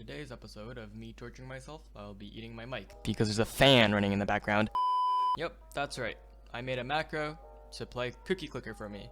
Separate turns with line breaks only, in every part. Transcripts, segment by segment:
today's episode of me torturing myself, I'll be eating my mic because there's a fan running in the background. Yep, that's right. I made a macro to play Cookie Clicker for me.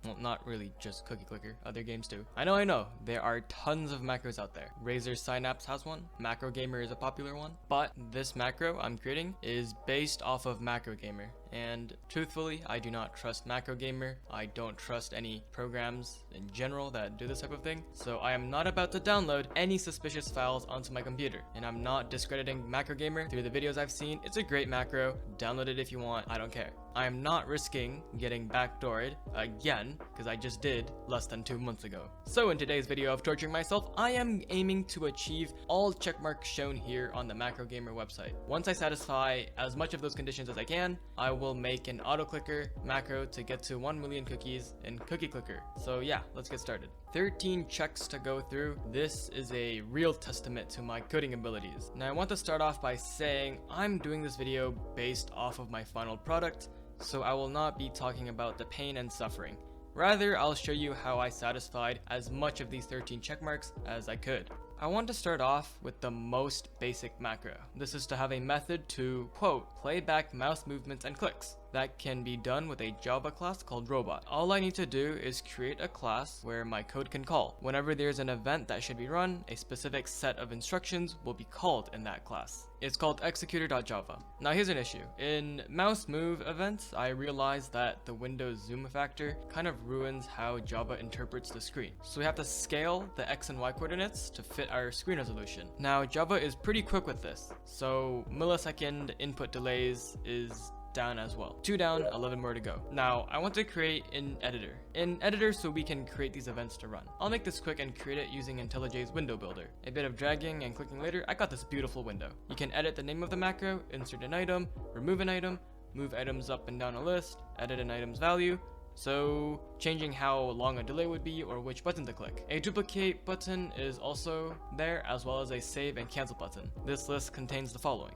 Well, not really just Cookie Clicker, other games too. I know, there are tons of macros out there. Razer Synapse has one, Macro Gamer is a popular one, but this macro I'm creating is based off of Macro Gamer. And truthfully, I do not trust Macro Gamer. I don't trust any programs in general that do this type of thing. So I am not about to download any suspicious files onto my computer. And I'm not discrediting Macro Gamer through the videos I've seen. It's a great macro. Download it if you want. I don't care. I am not risking getting backdoored again, because I just did less than 2 months ago. So in today's video of torturing myself, I am aiming to achieve all checkmarks shown here on the Macro Gamer website. Once I satisfy as much of those conditions as I can, I will make an auto clicker macro to get to 1 million cookies in Cookie Clicker. So yeah, let's get started. 13 checks to go through. This is a real testament to my coding abilities. Now I want to start off by saying I'm doing this video based off of my final product, so I will not be talking about the pain and suffering. Rather, I'll show you how I satisfied as much of these 13 checkmarks as I could. I want to start off with the most basic macro. This is to have a method to, quote, play back mouse movements and clicks. That can be done with a Java class called robot. All I need to do is create a class where my code can call. Whenever there's an event that should be run, a specific set of instructions will be called in that class. It's called executor.java. Now here's an issue. In mouse move events, I realized that the Windows zoom factor kind of ruins how Java interprets the screen. So we have to scale the X and Y coordinates to fit our screen resolution. Now Java is pretty quick with this, so millisecond input delays is down as well. 2 down, 11 more to go. Now, I want to create an editor so we can create these events to run. I'll make this quick and create it using IntelliJ's window builder. A bit of dragging and clicking later, I got this beautiful window. You can edit the name of the macro, insert an item, remove an item, move items up and down a list, edit an item's value, so changing how long a delay would be or which button to click. A duplicate button is also there, as well as a save and cancel button. This list contains the following.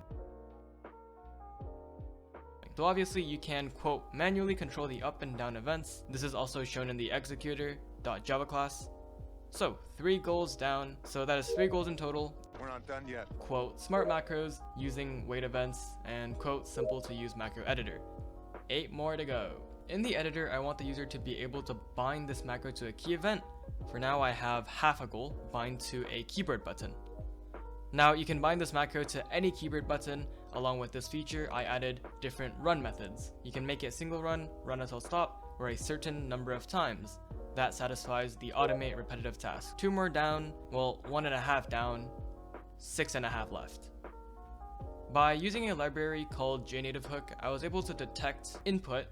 So obviously you can, quote, manually control the up and down events. This is also shown in the executor.java class. So 3 goals down, so that is 3 goals in total.
We're not done yet.
Quote, smart macros using wait events, and quote, simple to use macro editor. 8 more to go. In the editor, I want the user to be able to bind this macro to a key event. For now, I have half a goal, bind to a keyboard button. Now you can bind this macro to any keyboard button. Along with this feature, I added different run methods. You can make it single run, run until stop, or a certain number of times. That satisfies the automate repetitive task. 2 more down, well, 1.5 down, 6.5 left. By using a library called JNativeHook, I was able to detect input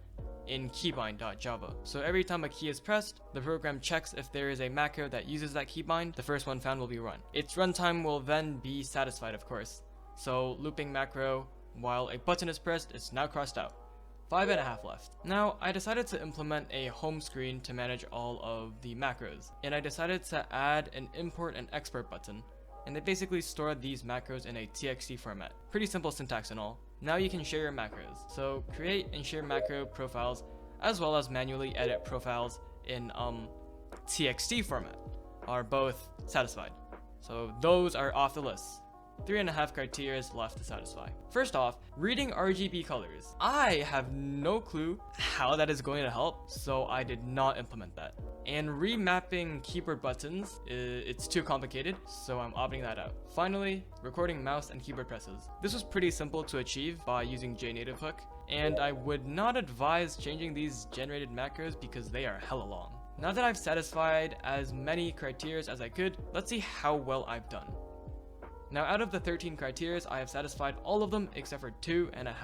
in keybind.java. So every time a key is pressed, the program checks if there is a macro that uses that keybind. The first one found will be run. Its runtime will then be satisfied, of course. So looping macro while a button is pressed is now crossed out. 5.5 left. Now I decided to implement a home screen to manage all of the macros, and I decided to add an import and export button, and they basically store these macros in a txt format. Pretty simple syntax and all. Now you can share your macros. So create and share macro profiles, as well as manually edit profiles in txt format are both satisfied. So those are off the list. 3.5 criteria left to satisfy. First off, reading RGB colors. I have no clue how that is going to help, so I did not implement that. And remapping keyboard buttons, it's too complicated, so I'm opting that out. Finally, recording mouse and keyboard presses. This was pretty simple to achieve by using JNativeHook, and I would not advise changing these generated macros because they are hella long. Now that I've satisfied as many criteria as I could, let's see how well I've done. Now out of the 13 criteria, I have satisfied all of them except for 2.5.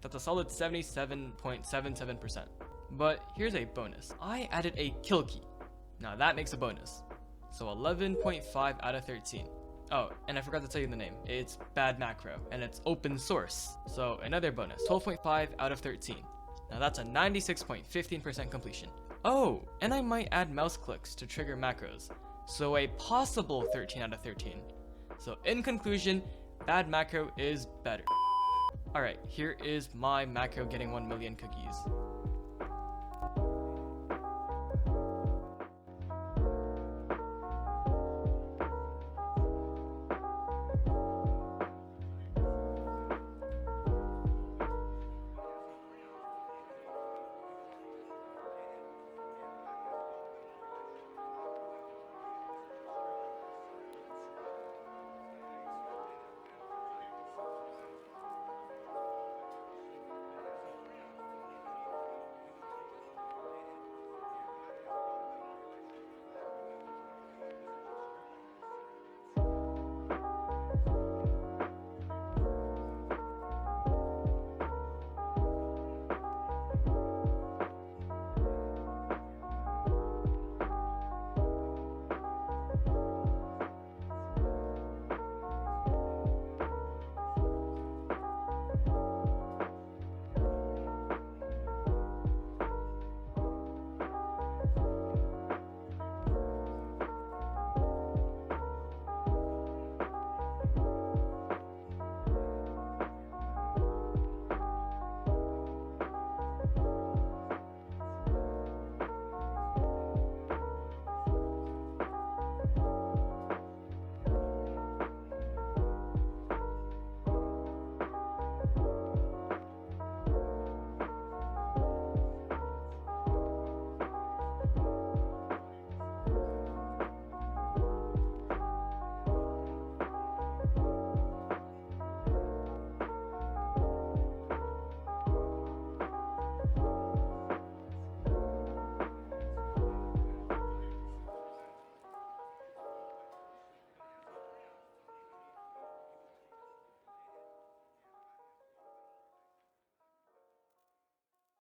That's a solid 77.77%. But here's a bonus. I added a kill key. Now that makes a bonus. So 11.5 out of 13. Oh, and I forgot to tell you the name. It's bad macro, and it's open source. So another bonus, 12.5 out of 13. Now that's a 96.15% completion. Oh, and I might add mouse clicks to trigger macros. So a possible 13 out of 13. So in conclusion, bad macro is better. Alright, here is my macro getting 1 million cookies.